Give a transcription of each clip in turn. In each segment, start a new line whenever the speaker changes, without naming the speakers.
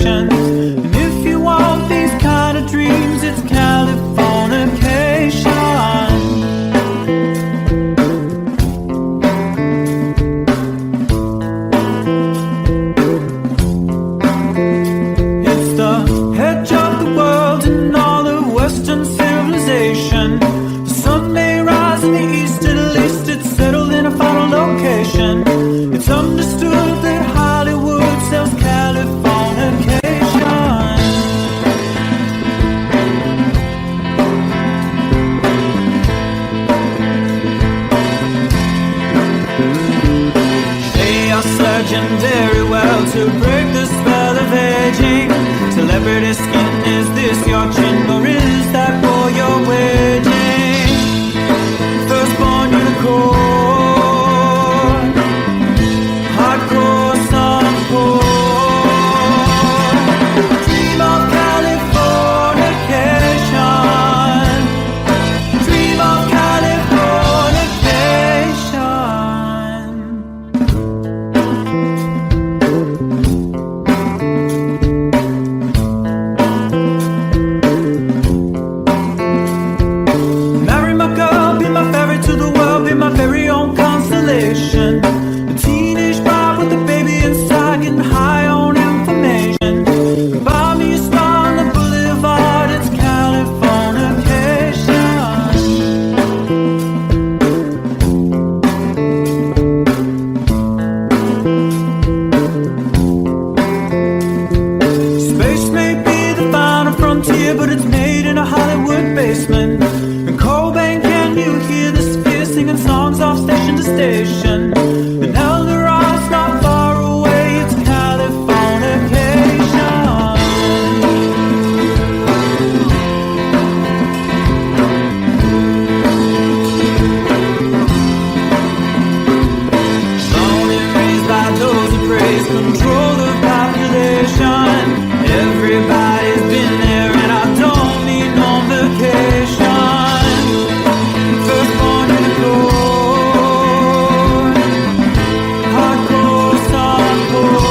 vacations. And if you want these kind of dreams, it's Californication. It's the edge of the world and all the Western civilization. The sun may rise in the east, at least it's settled in a final location. It's understood that Hollywood sells Californication. They are surgeon very well to break the spell of aging. Celebrity skin, is this your chin or is that for your waging? Firstborn unicorn, hardcore support. Dream of Californication. Dream of Californication. Marry my girl, be my ferry to the world, be my very own constellation. A teenage bride with a baby inside, getting high on information. Buy me a star on the boulevard, it's Californication. Space may be the final frontier, but it's made in a Hollywood basement. And Cobain, can you hear the sphere singing songs off station to station? And Eldorad's not far away, it's Californication. Born and raised by those who praise control the population. Everybody's been there and I don't need no vacation. Firstborn unicorn, hardcore support.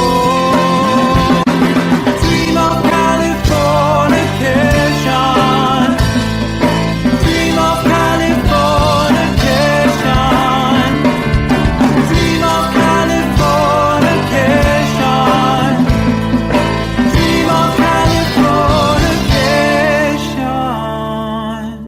Dream of Californication. Dream of Californication. Dream of Californication. Dream of Californication.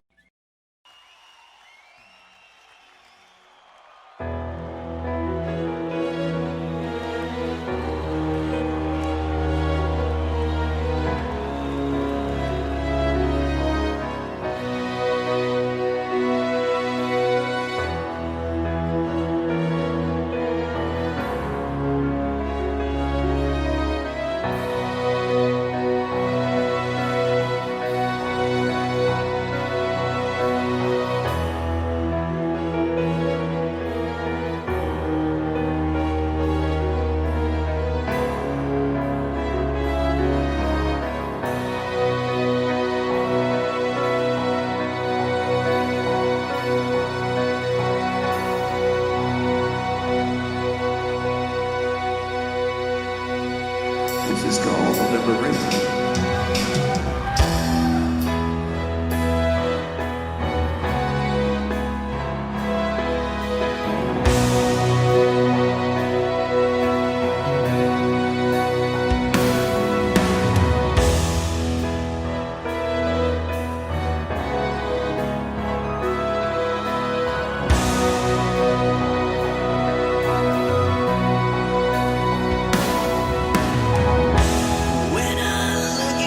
This is called liberation.
When I look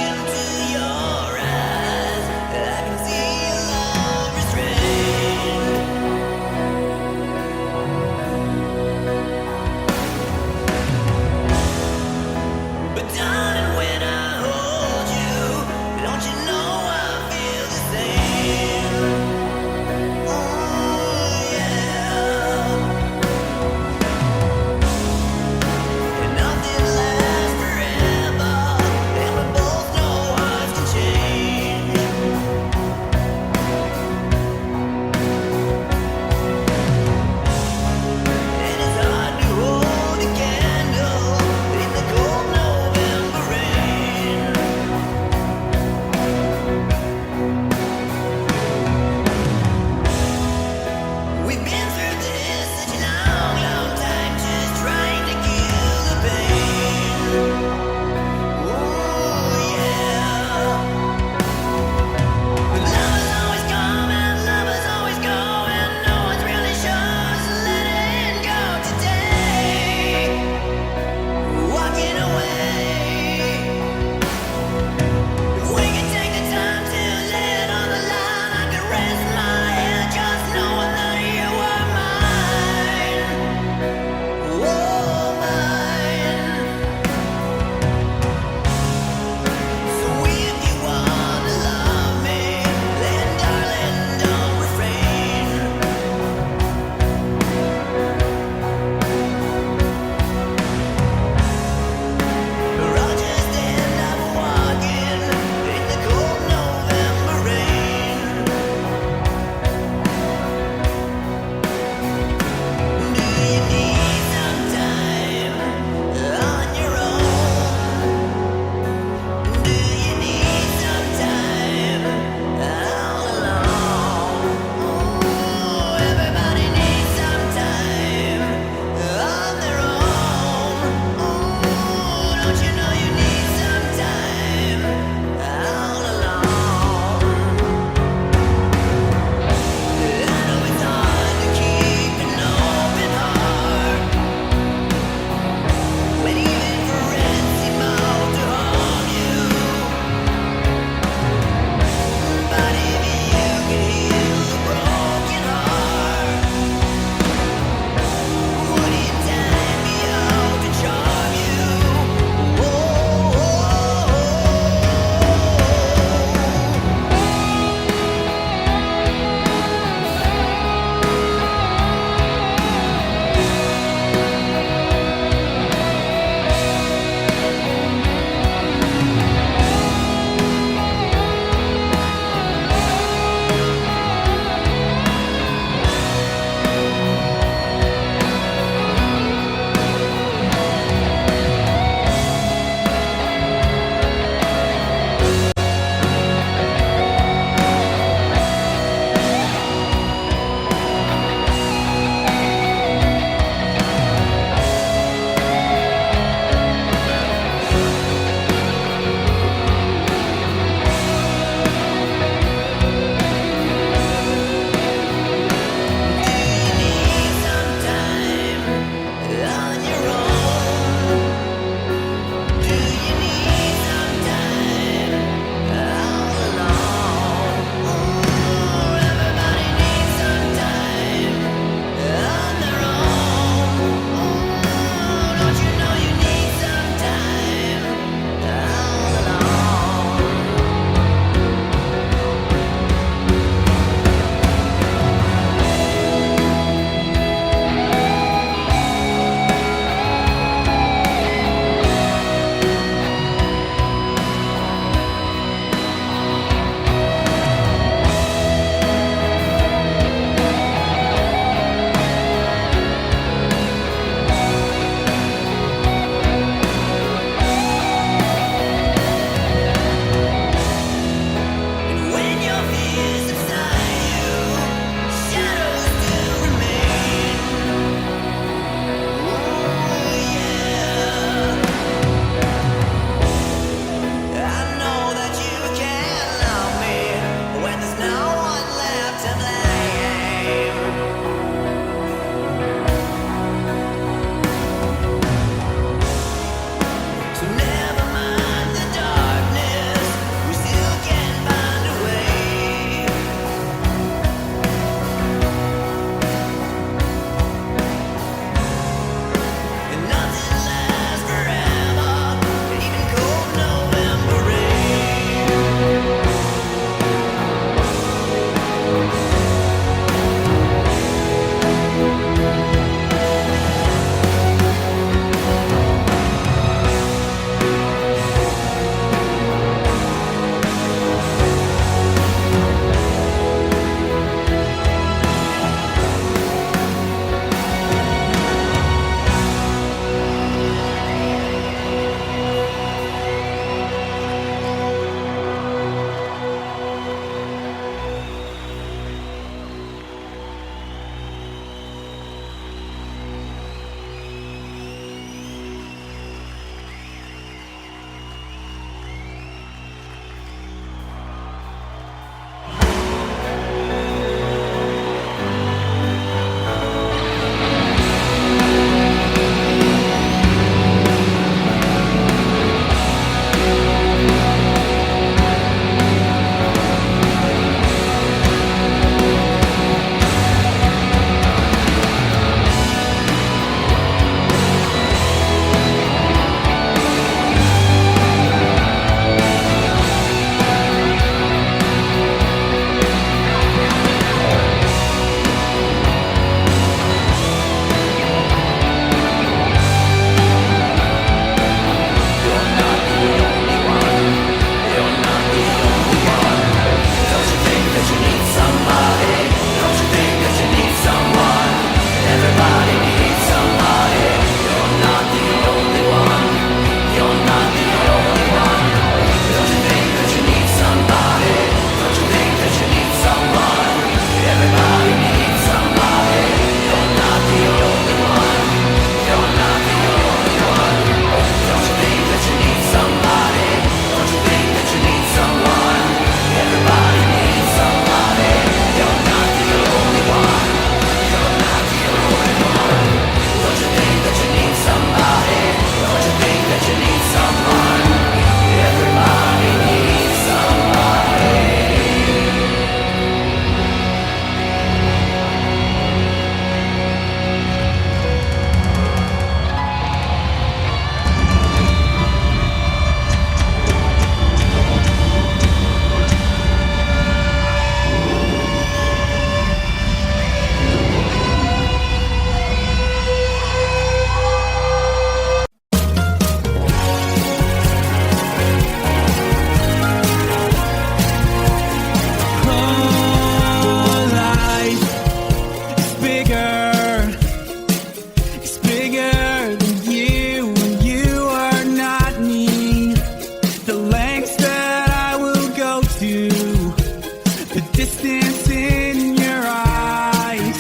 distance in your eyes.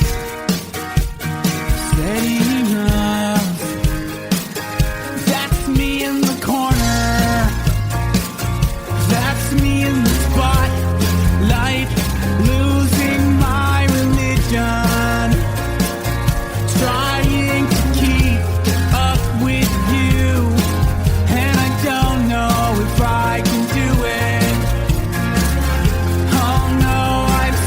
Steady enough. That's me in the corner. That's me in the spotlight, losing my religion, trying to keep up with you, and I don't know if I can do it. Oh no, I've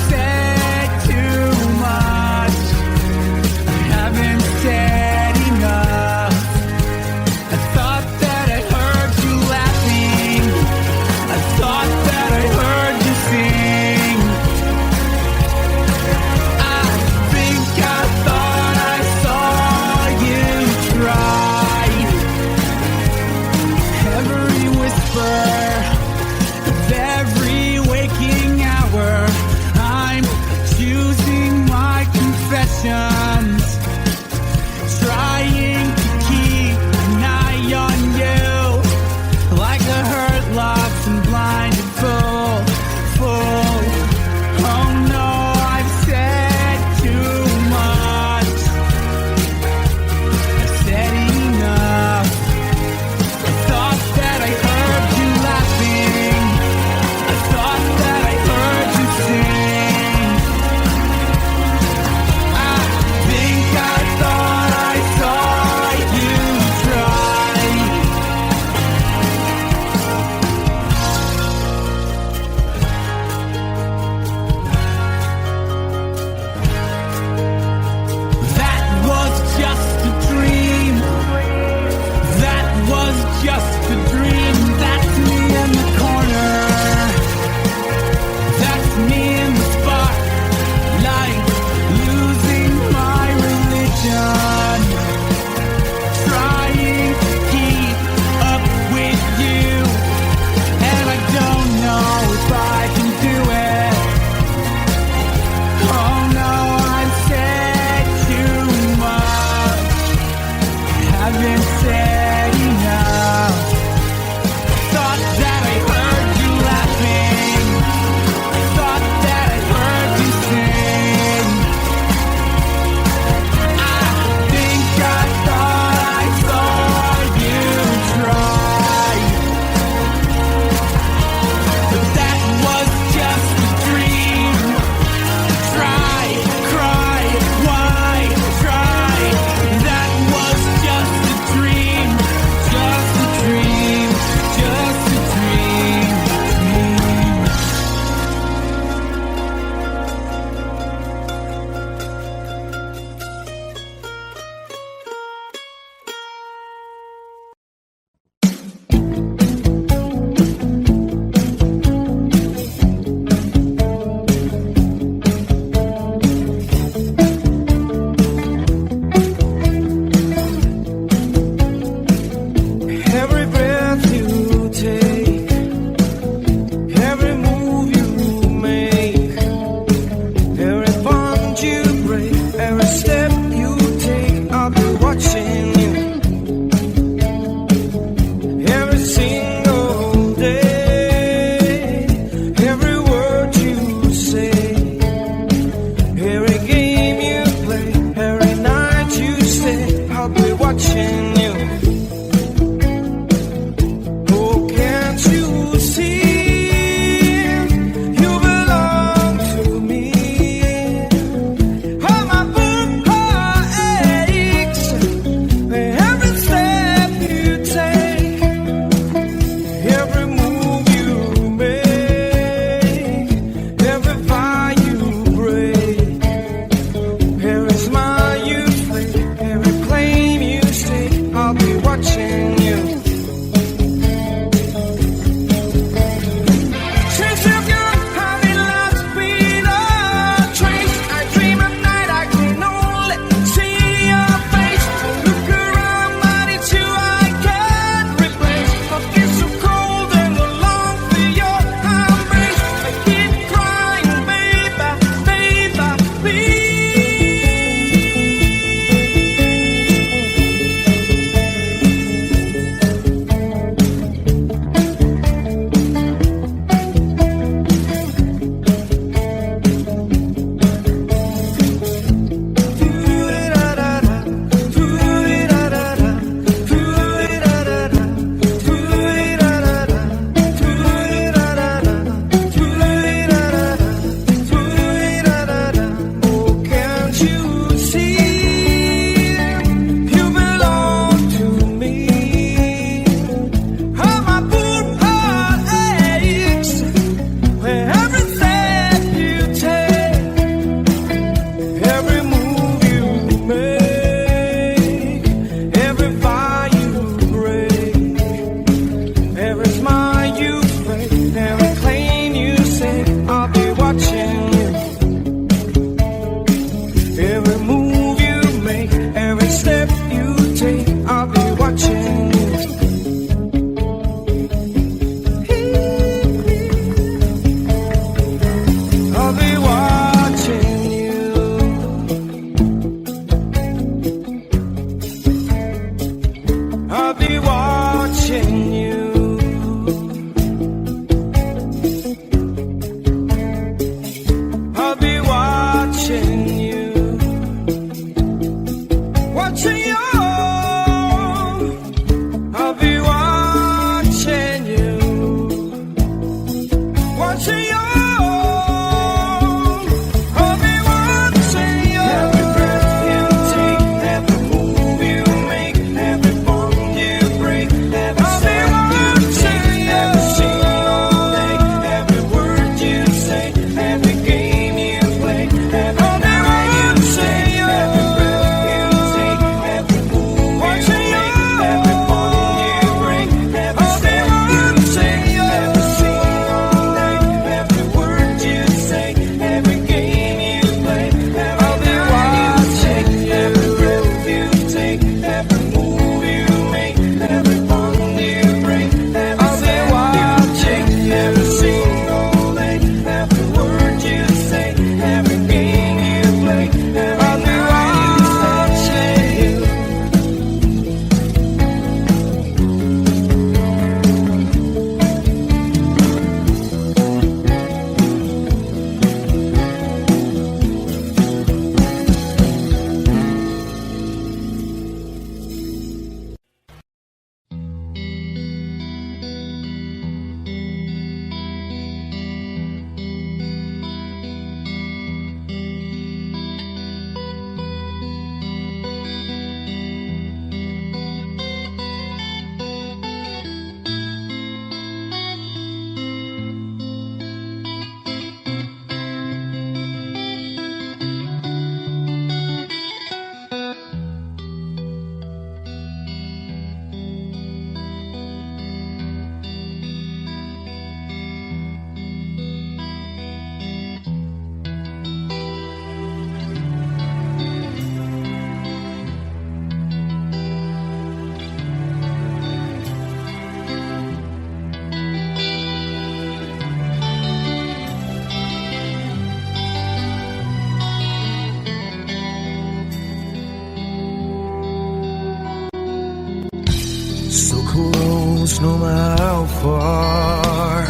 close no matter how far.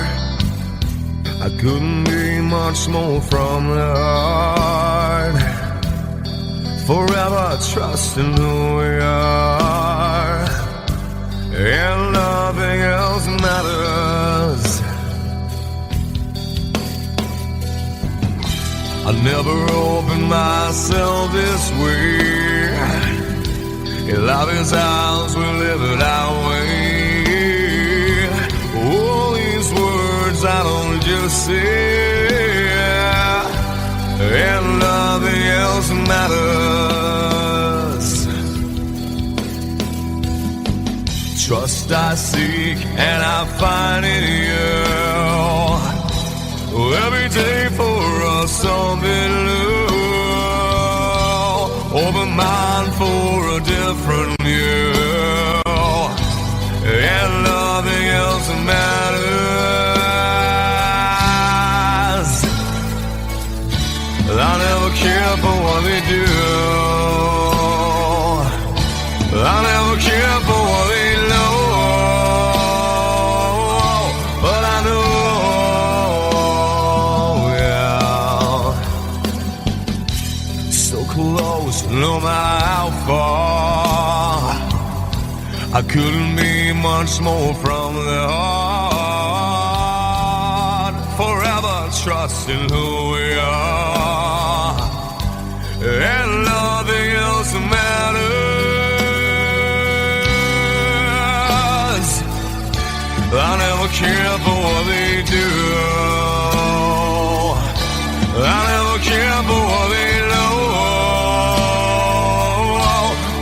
I couldn't be much more from the heart. Forever trusting who we are, and nothing else matters. I never opened myself this way. In love is ours, we live it our way. All these words I don't just say, and nothing else matters. Trust I seek and I find in you. Every day for us something new. Open mind for a different view, and nothing else matters. I never care for what they do. I never care for what they know. But I know, yeah, so close no matter how far. I couldn't be much more from the heart. Forever trusting who we are, and nothing else matters. I never care for what they do. I never care for what they know.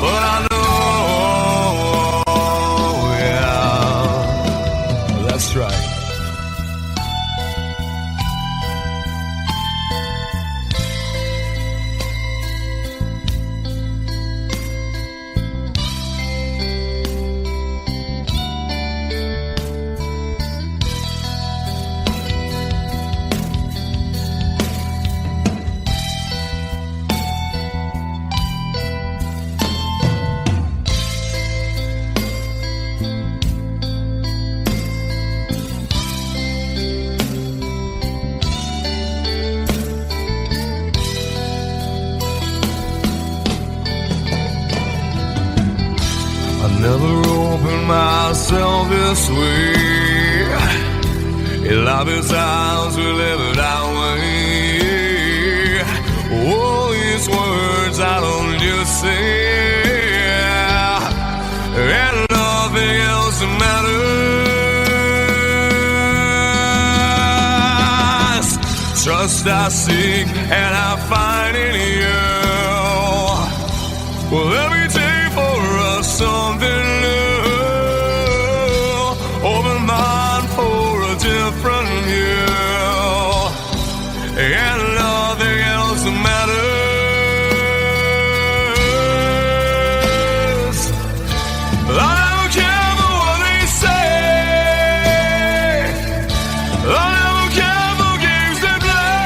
But I know, yeah, that's right. Never opened myself this way. In love is ours, we live it our way. All these words I don't just say, and nothing else matters. Trust I seek and I find in you. Well, every day for us something new. Open mind for a different view, and nothing else matters. I don't care for what they say. I don't care for games they play.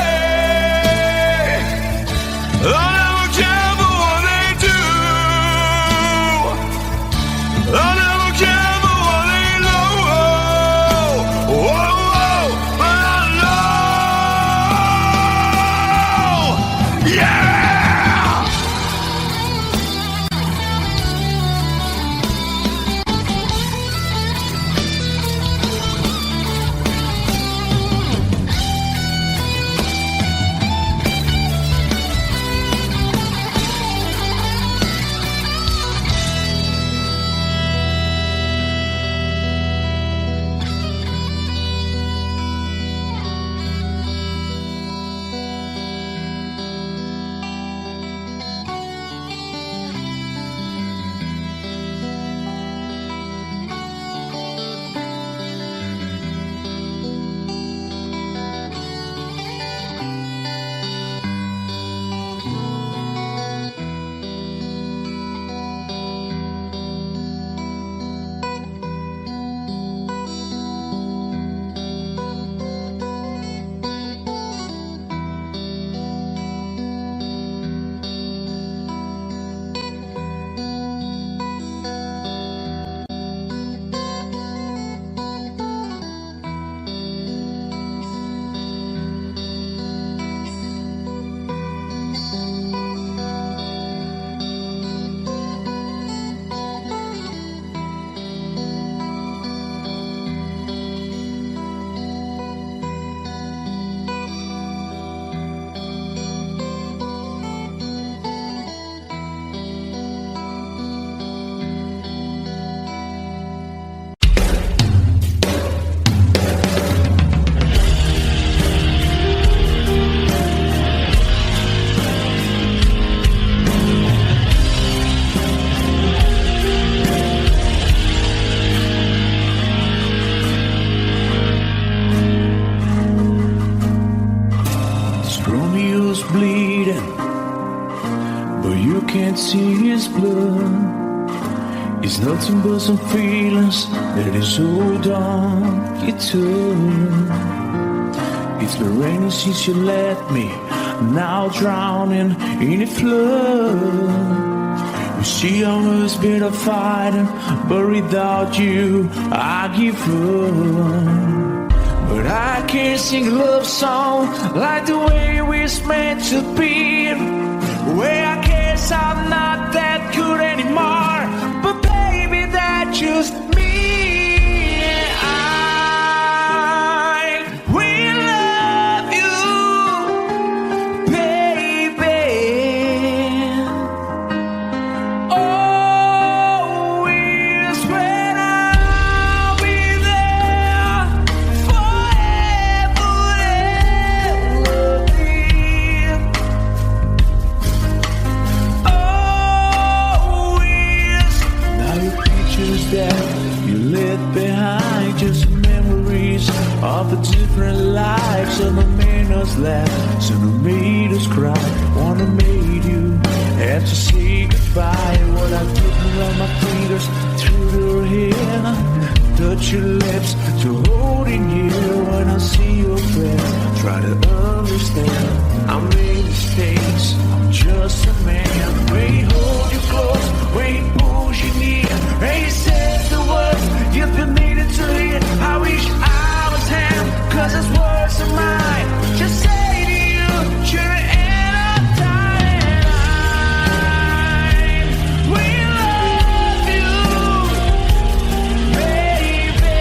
I never care for what they do. I never care for what they know. Whoa, whoa, but I know.
can't see his blood. It's nothing but some feelings that is hold on you took. It's been raining since you left me, now drowning in a flood. You see, I was better fighting, but without you, I give up. But I can't sing a love song like the way we're meant to be. Way I guess I'm not that good anymore, but baby, that's just me. I will love you, baby. Always when I'll be there forever and ever. Always. Now your pictures that you left behind, just memories of the different lives. Some have made us laugh, some have made us cry. One have made you have to say goodbye. What I did around my fingers through your hair, touch your lips to holding you. When I see your face, try to understand. I made mistakes, I'm just a man. When he hold you close, when he pulls you near, and he says the words you've been needing to hear. I wish I was him, 'cause his words are mine. Just say to you, you're an time. We love you, baby.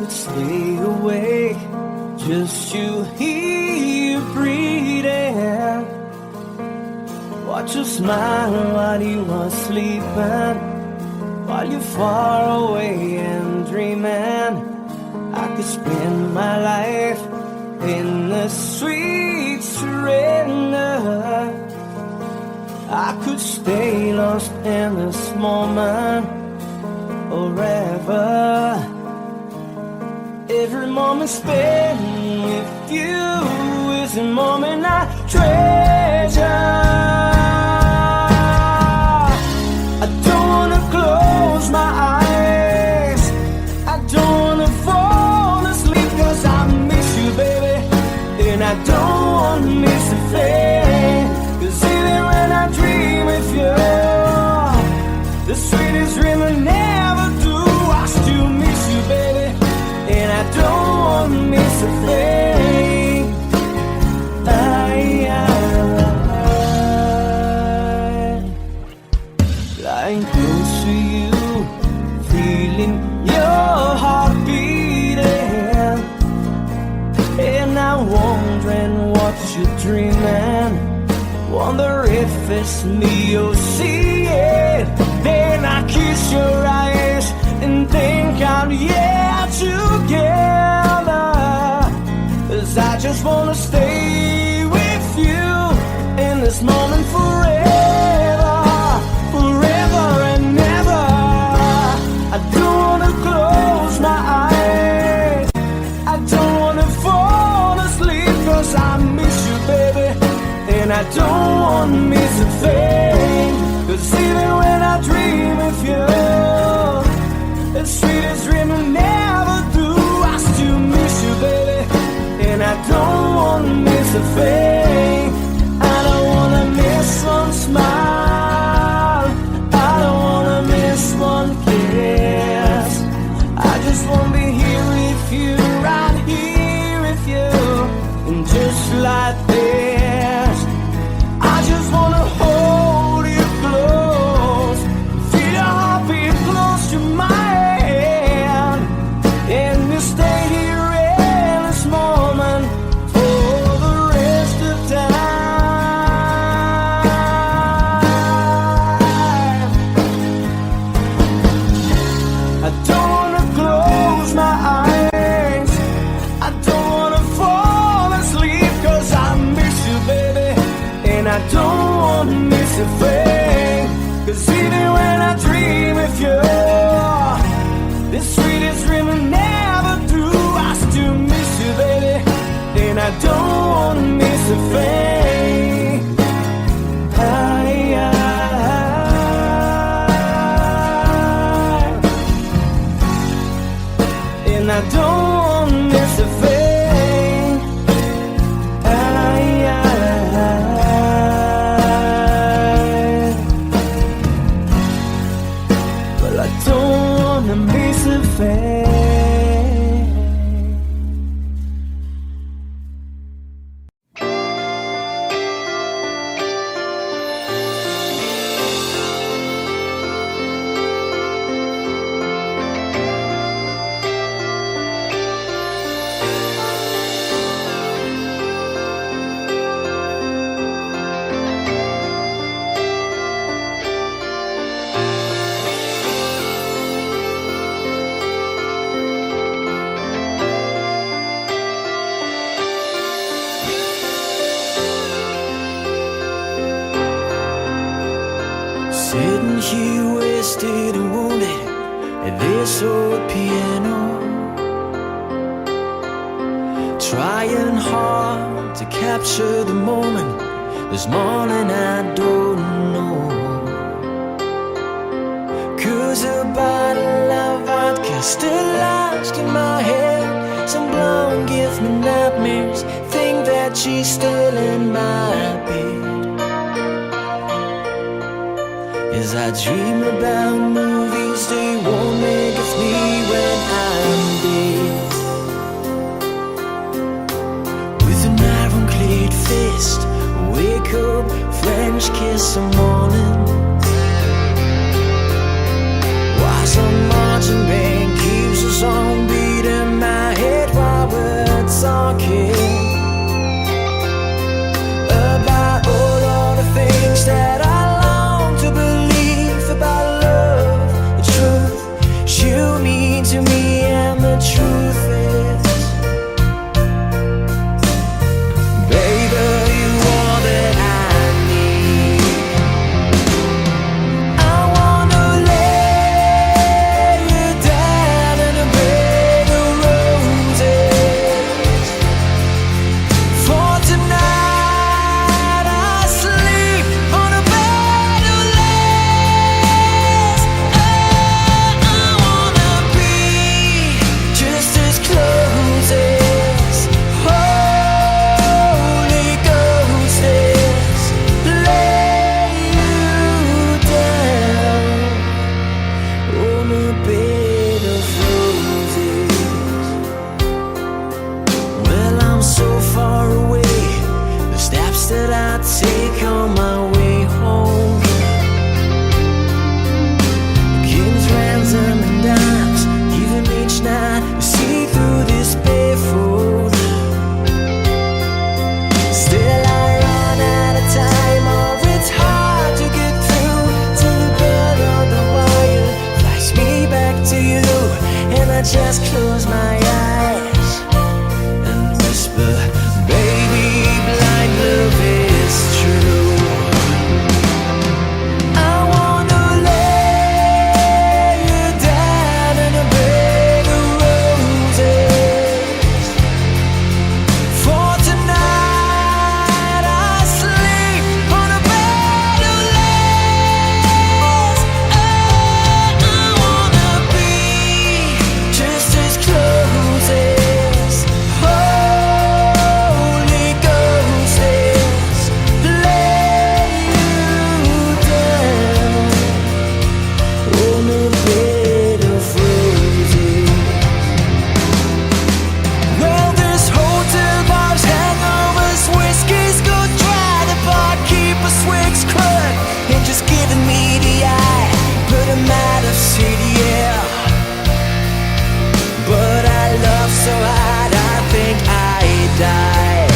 could stay awake just to hear you breathing. Watch you smile while you are sleeping, while you're far away and dreaming. I could spend my life in the sweet surrender. I could stay lost in this moment forever. Every moment spent with you is a moment I treasure. I don't wanna close my eyes, I don't wanna fall asleep, 'cause I miss you, baby, and I don't wanna miss a thing. 'Cause even when I dream of you, the sweetest dream I never do, I still miss you, baby, and I don't wanna miss a thing. Lying close to you, feeling your heart beating, and I'm wondering what you're dreaming. Wonder if it's me you're seeing. Then I kiss your eyes and think I'm together. 'Cause I just wanna stay with you in this moment forever, forever and ever. I don't wanna close my eyes, I don't wanna fall asleep, 'cause I miss you, baby, and I don't wanna miss a thing. 'Cause even when I dream of you, the sweetest dream I never do, I still miss you, baby, and I don't wanna miss a thing. I don't wanna miss one smile, I don't wanna miss one kiss. I just wanna be here with you, right here with you, and just like this, I just wanna hold you close, feel your heartbeat close to mine, and you stay here in this moment for the rest of time. I don't wanna close my eyes, I don't wanna fall asleep, 'cause I miss you, baby, and I don't wanna miss a thing. 'Cause even when I dream of you, the sweetest dream I never do, I still miss you, baby, and I don't wanna miss a thing. And I don't wanna miss a thing. Well, I don't wanna miss a thing. Sitting here wasted and wounded at this old piano, trying hard to capture the moment. This morning I don't know, 'cause a bottle of vodka still lodged in my head. Some blonde gives me nightmares, think that she's still in my bed. As I dream about movies they won't make of me when I'm dead. With an ironclad fist, wake up, French kiss some morning. Why some marching band keeps us on beating
just close my eyes and whisper, baby, blind love is true. I wanna lay you down in a bed of roses. For tonight I sleep on a bed of lace. I wanna be just as close as Holy Ghost is. Lay you down on a bed of roses. Well, there's hotel bars, hangovers, whiskey's go dry. The barkeeper swigs crud and just giving me the eye. Put him out of city, yeah. But I love so hard, I think I die.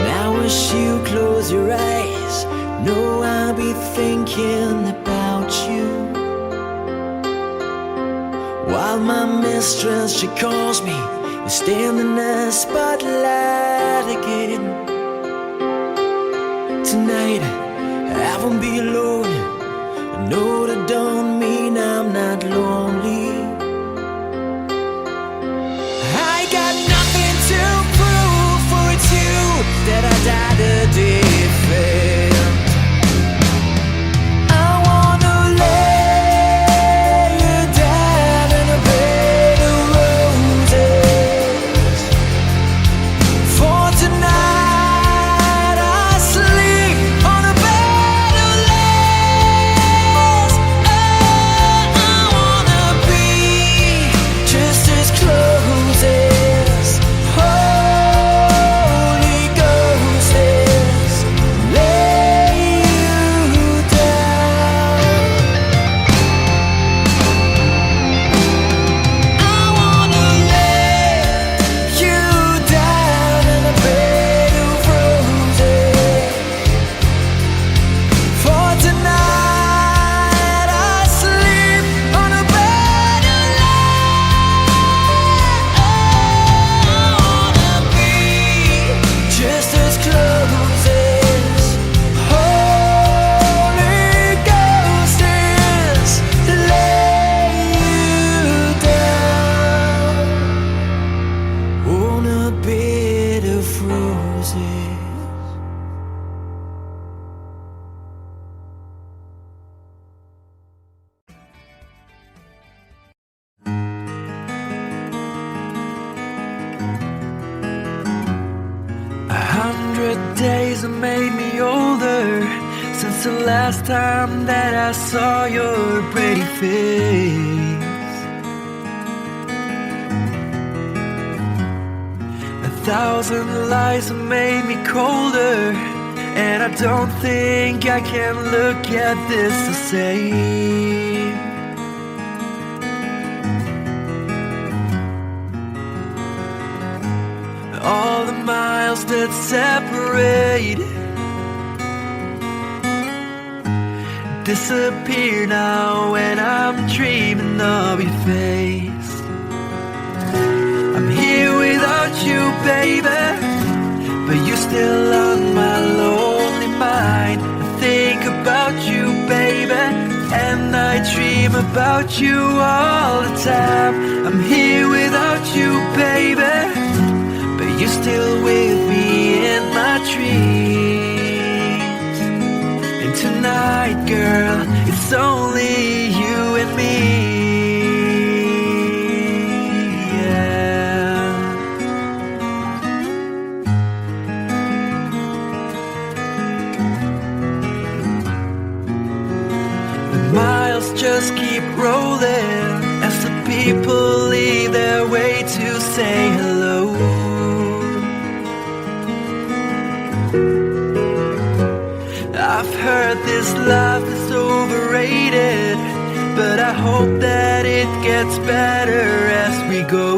Now as you close your eyes, know I'll be thinking about you. While my mistress, she calls me, and stand in the spotlight again. Tonight, I won't be alone. I know that don't mean I'm not lonely. I got nothing to prove, for it's you that I died to defend. I wanna lay you down in a bed of roses. For tonight I sleep on a bed of lace. I wanna be just as close as Holy Ghost is. Lay you down. I wanna lay you down in a bed of roses. For tonight I sleep on a bed of lace. I wanna be just as close as Holy Ghost is. Lay you down on a bed of roses.
Days have made me older since the last time that I saw your pretty face. 1,000 lies have made me colder, and I don't think I can look at this the same. All the miles that separate disappear now when I'm dreaming of your face. I'm here without you, baby, but you're still on my lonely mind. I think about you, baby, and I dream about you all the time. I'm here without you, baby, but you're still with me in my dreams. And tonight, girl, it's only you and me. Yeah.
rolling as the people leave their way to say hello. I've heard this life is overrated, but I hope that it gets better as we go.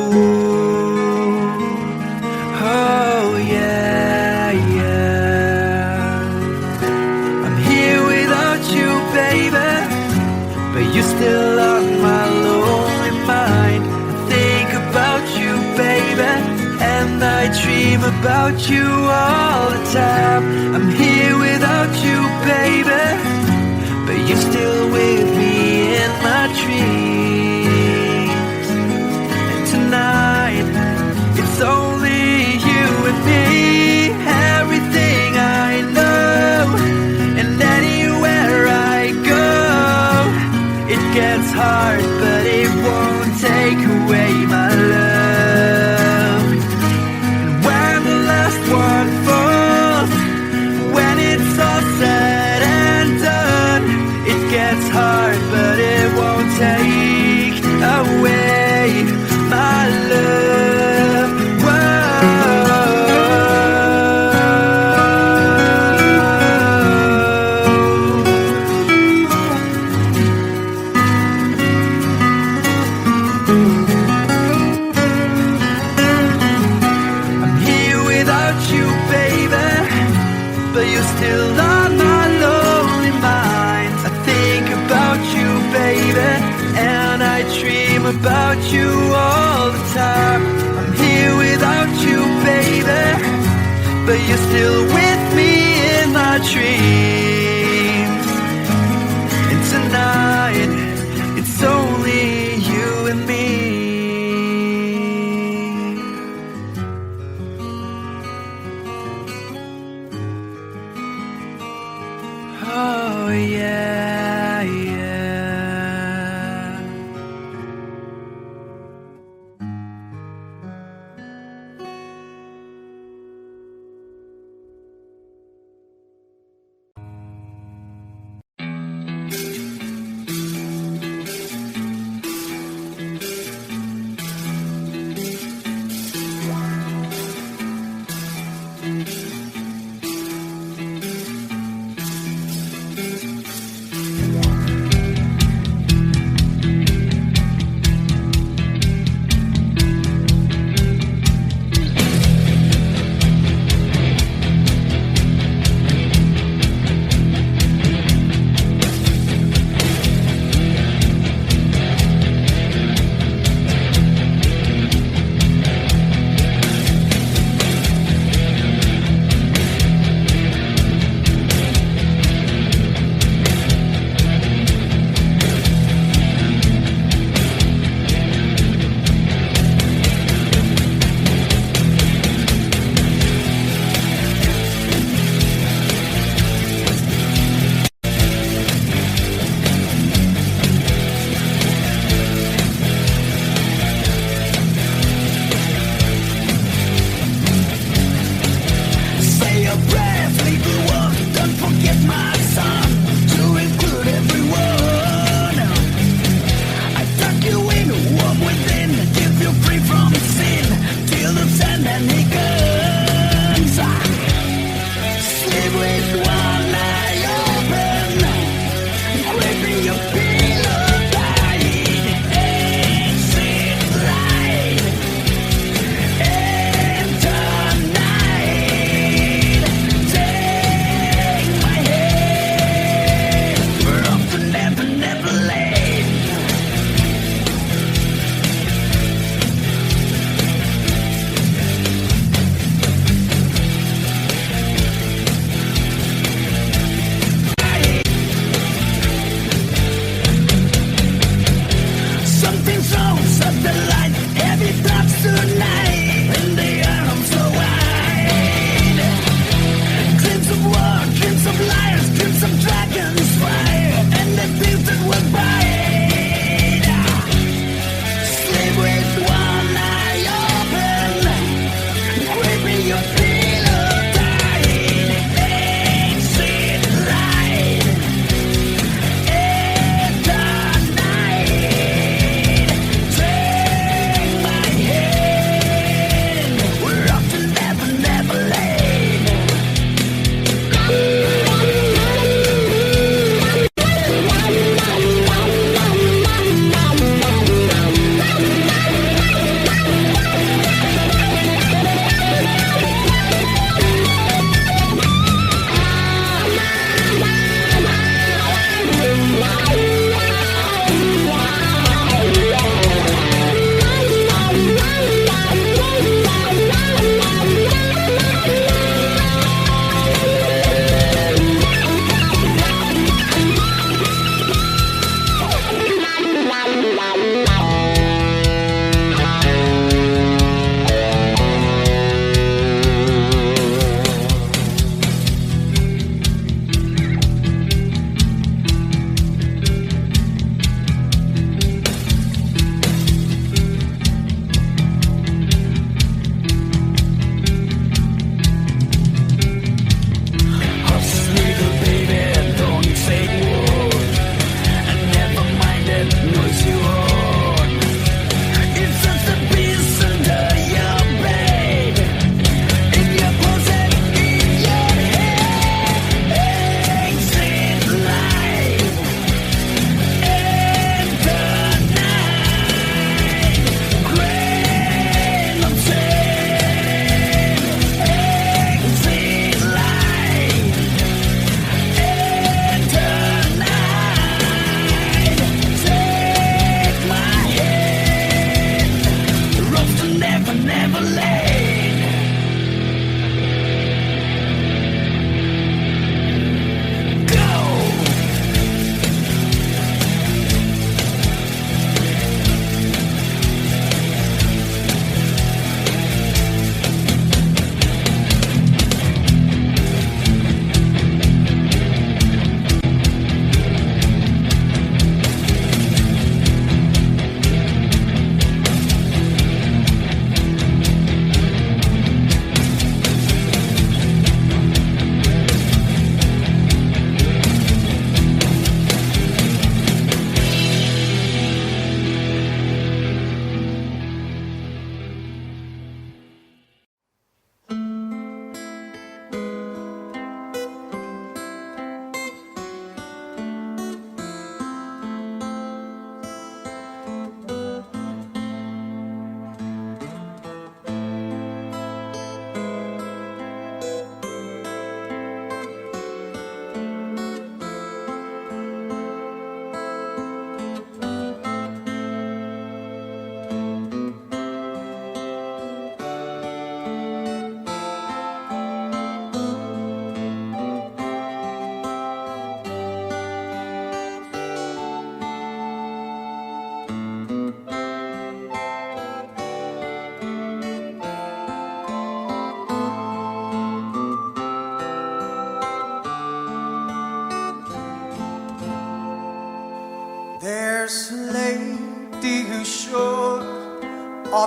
Oh yeah, yeah. I'm here without you, baby, but you're still on my lonely mind. I think about you, baby, and I dream about you all the time. I'm here without you, baby, but you're still with me in my dreams. And tonight, it's only you and me. Everything I know, and anywhere I go, it gets hard, but it won't take away my love. And when the last one falls, when it's all said and done, it gets hard, but it won't take away my love. I'm here without you, baby, but you're still on my lonely mind. I think about you, baby, and I dream about you all the time. I'm here without you, baby, but you're still with me in my dreams. And tonight, it's only you and me. Oh yeah, yeah.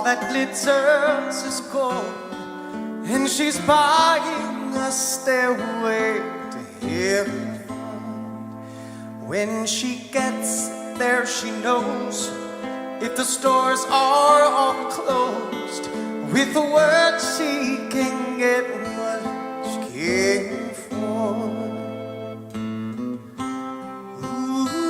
that glitters is gold, and she's buying a stairway to heaven. When she gets there, she knows if the stores are all closed. With a word, she can get what she came for. Ooh,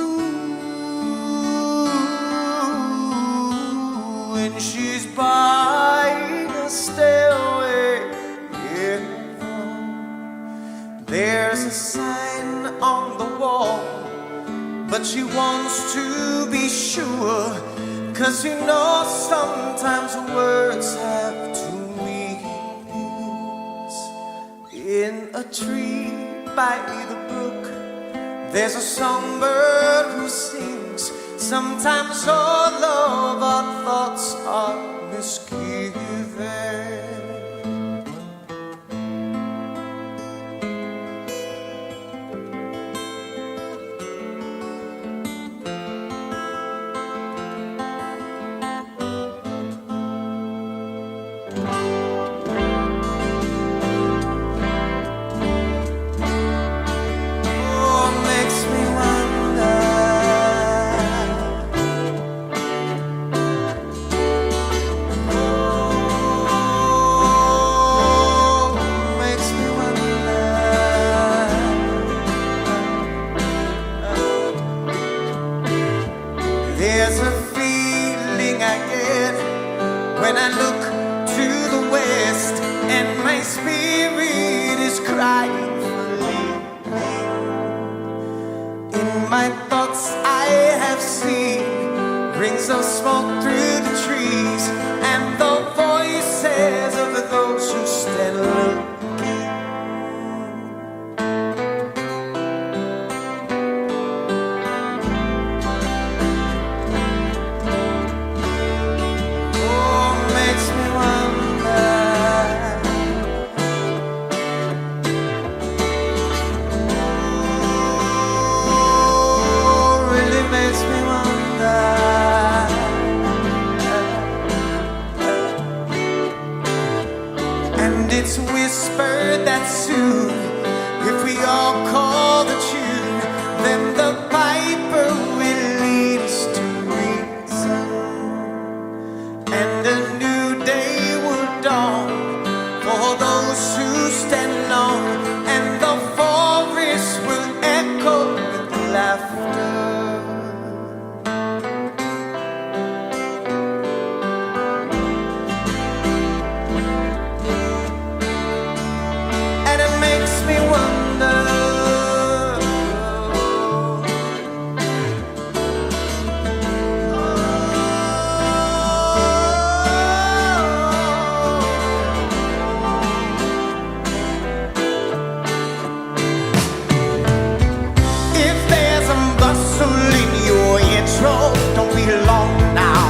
when she's buying a stairway, yeah. There's a sign on the wall, but she wants to be sure, 'cause you know sometimes words have two meanings. In a tree by the brook, there's a songbird who sings. Sometimes all of our thoughts are misgiven. There's a feeling I get when I look to the west, and my spirit is crying for leaving. In my thoughts I have seen rings of smoke through the trees, and the voices of those who stand looking. It's whispered that soon, if we all call the tune, then the piper will lead us to reason, and a new day will dawn for those who stand long, and the forest will echo with laughter. Don't be long now.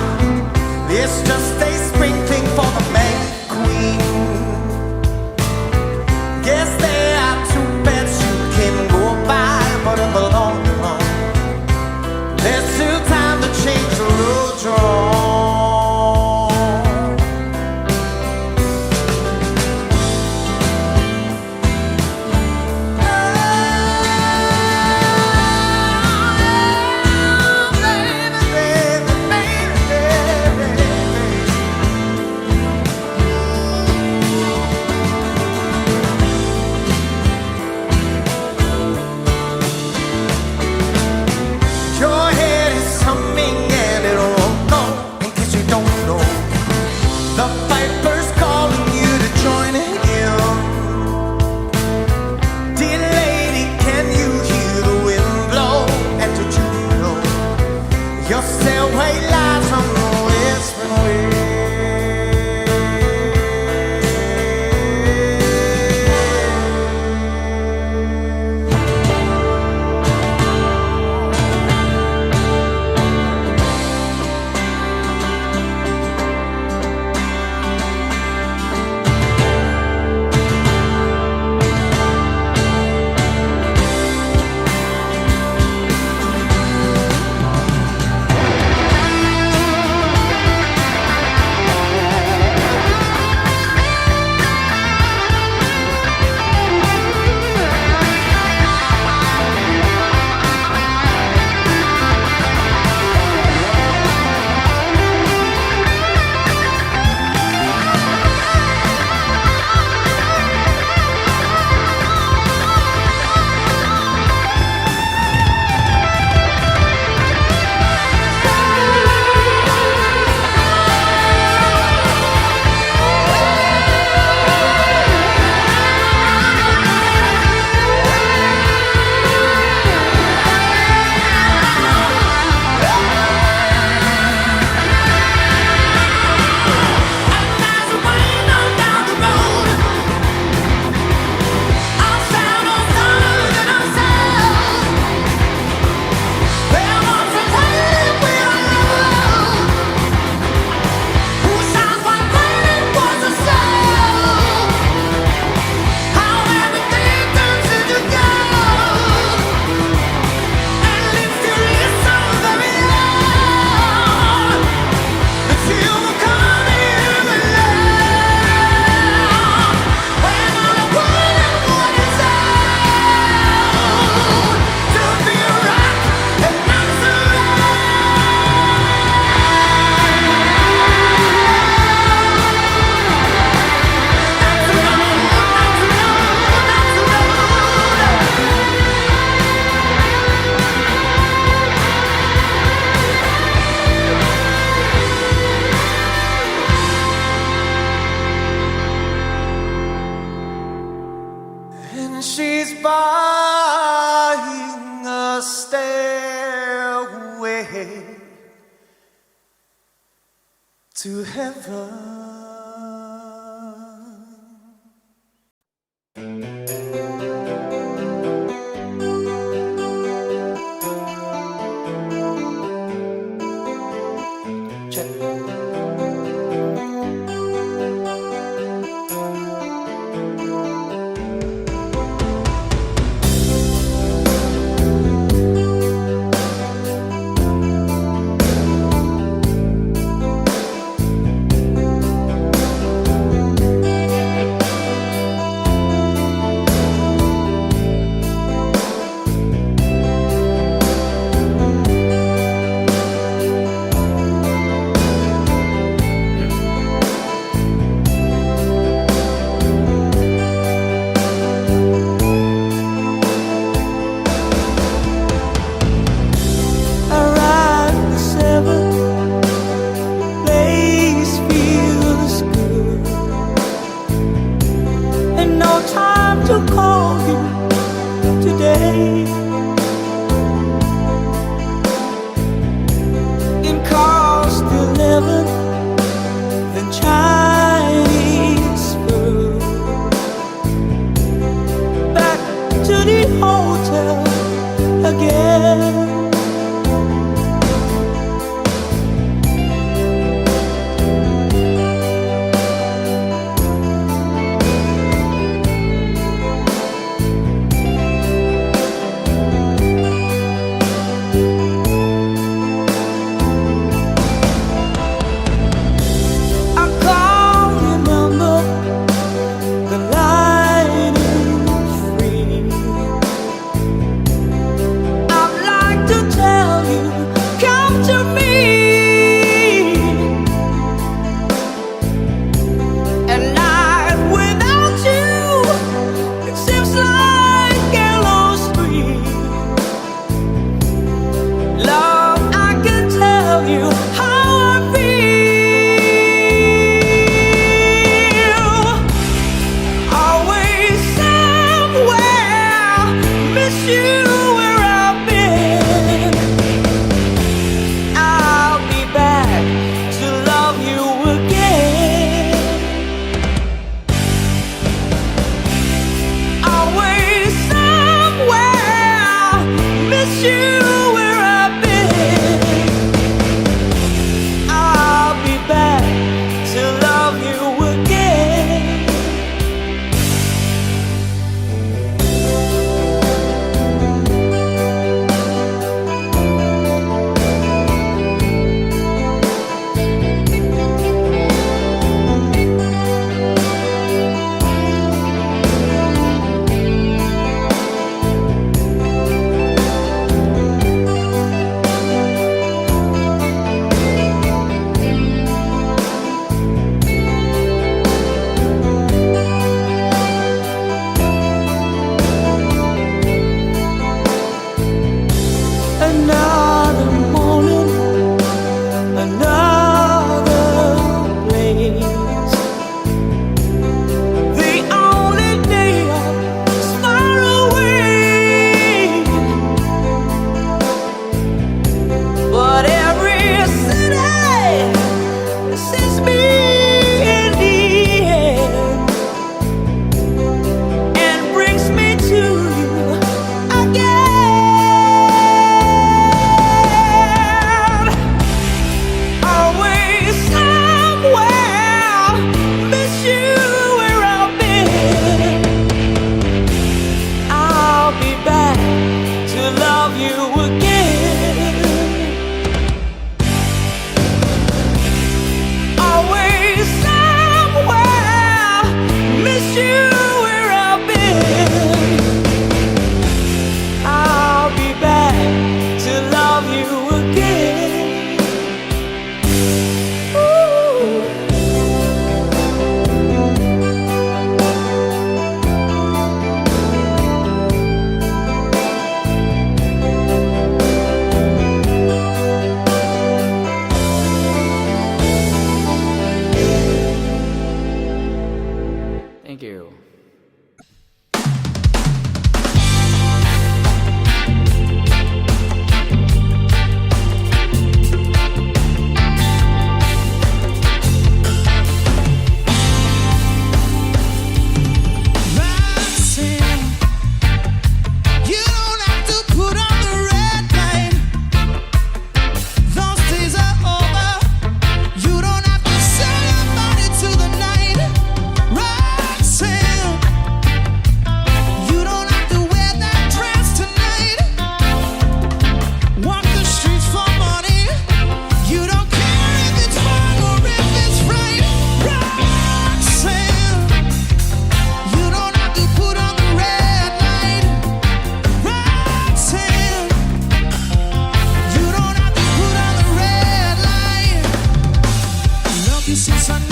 It's just a sprinkling for the May Queen. Guess there are two beds you can go by, but in the long run, there's still time to change the road you're on. to heaven.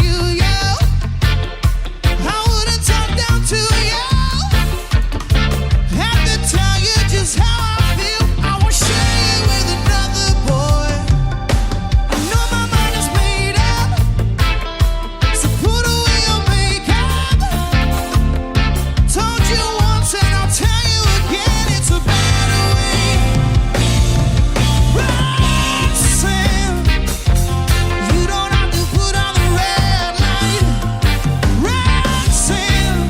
you, yo. I wouldn't talk down to you. Have to tell you just how I feel. I won't share you with another boy. I know my mind is made up, so put away your makeup. Told you once and I'll tell you again, it's a better way. Roxanne, you don't have to put on the red light. Roxanne,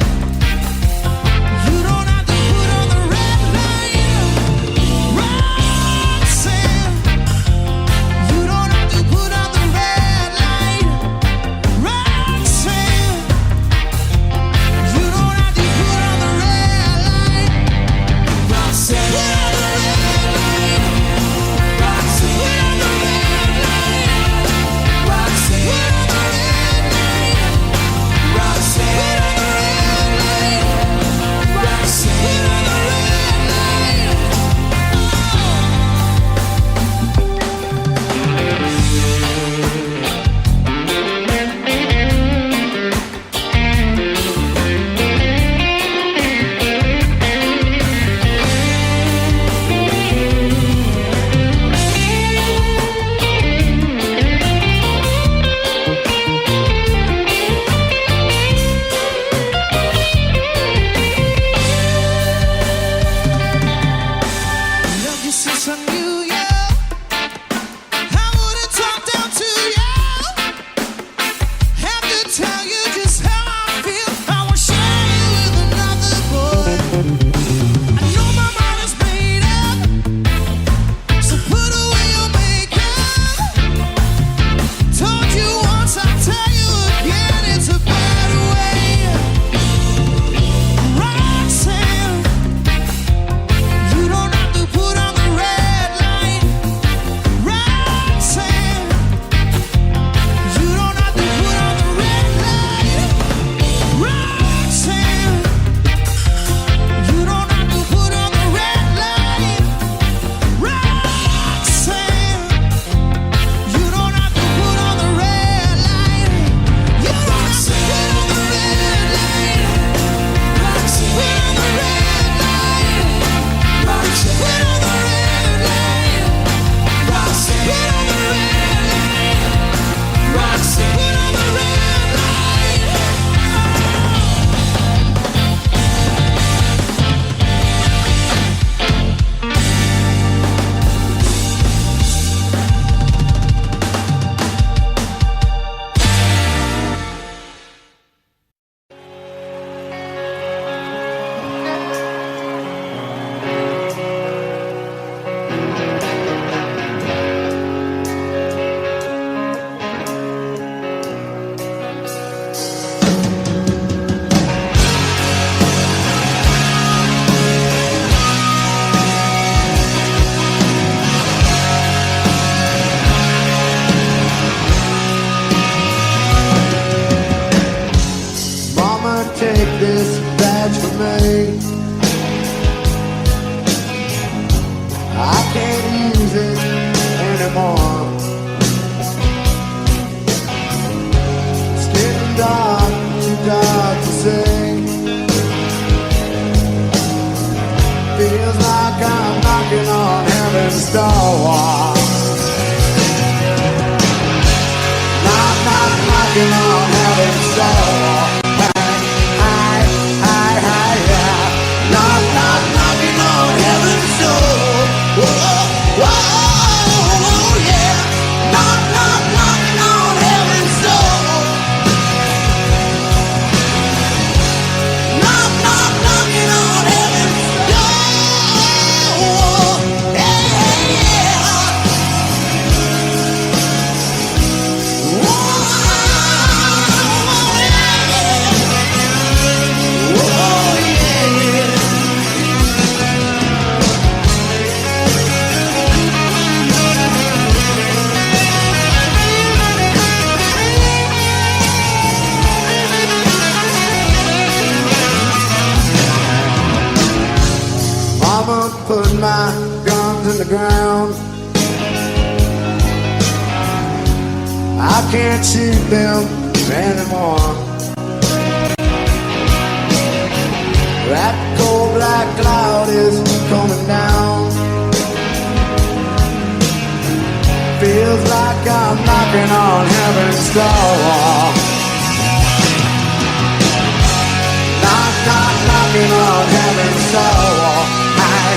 you don't have to put on the red light. Roxanne, you don't have to put on the red light. Roxanne, you don't have to put on the red light. Roxanne, put on the red light. Roxanne, put on the red light. Roxanne, put on the red light. Roxanne, put on the red light. Roxanne, put on the love you since I knew you. I wouldn't talk down to you. Have to tell you just how I feel. I won't share you with another boy. I know my mind is made up, so put away your makeup. Told you once, I'll tell you again, it's a better way. Roxanne, you don't have to put on the red light. Roxanne, you don't have to put on the red light. Roxanne, you don't have to put on the red light. Roxanne, you don't have to put on the red light. You don't have to put on the red light. Roxanne, put on the red light. Roxanne, put on the red light. Roxanne, put on the red light. Roxanne, put on the red light.
Mama, take this badge from me. I can't use it anymore. It's getting dark, too dark to see. Feels like I'm knocking on heaven's door. Knocking on heaven's door. Knocking on heaven's door. Whoa, whoa, yeah. Knocking on heaven's door. Knocking on heaven's door. Yeah, yeah. Whoa, put my guns in the ground. I can't shoot them
anymore. That cold black cloud is coming down. Feels like I'm knocking on heaven's door. Knock, knock, knocking on heaven's door. Hi,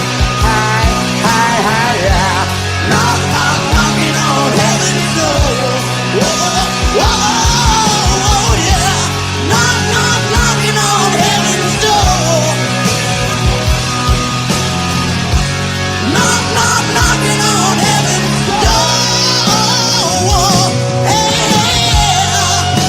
hi, hi, hi, yeah. Knock, knock, knocking on heaven's door. Whoa, whoa, yeah. Knock, knock, knocking on heaven's door. Knock, knock, knocking on heaven's door. Hey, yeah.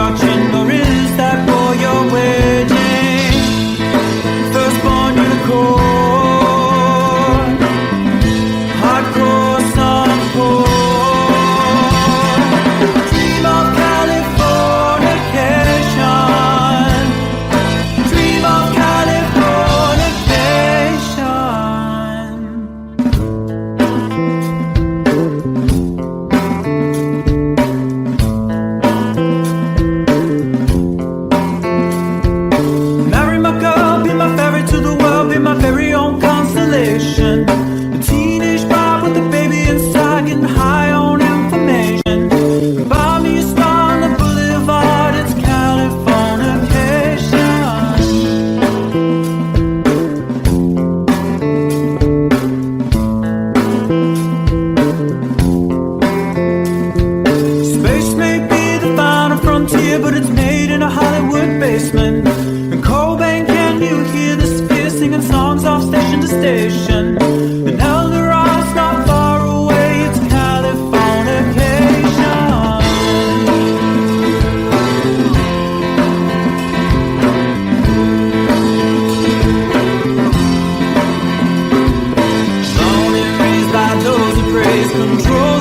your chin, or is that war you're waging? Firstborn unicorn, hardcore son of porn. Dream of Californication, dream of Californication. Marry my girl, be my ferry to the world, be my very own constellation. A teenage bride with a baby inside, getting high on information. Buy me a star on the boulevard, it's Californication. Space may be the final frontier, but it's made in a Hollywood basement. In Cobain, can you hear the sphere singing songs off station to station? And Eldorad's not far away, it's Californication. Born and raised by those who praise control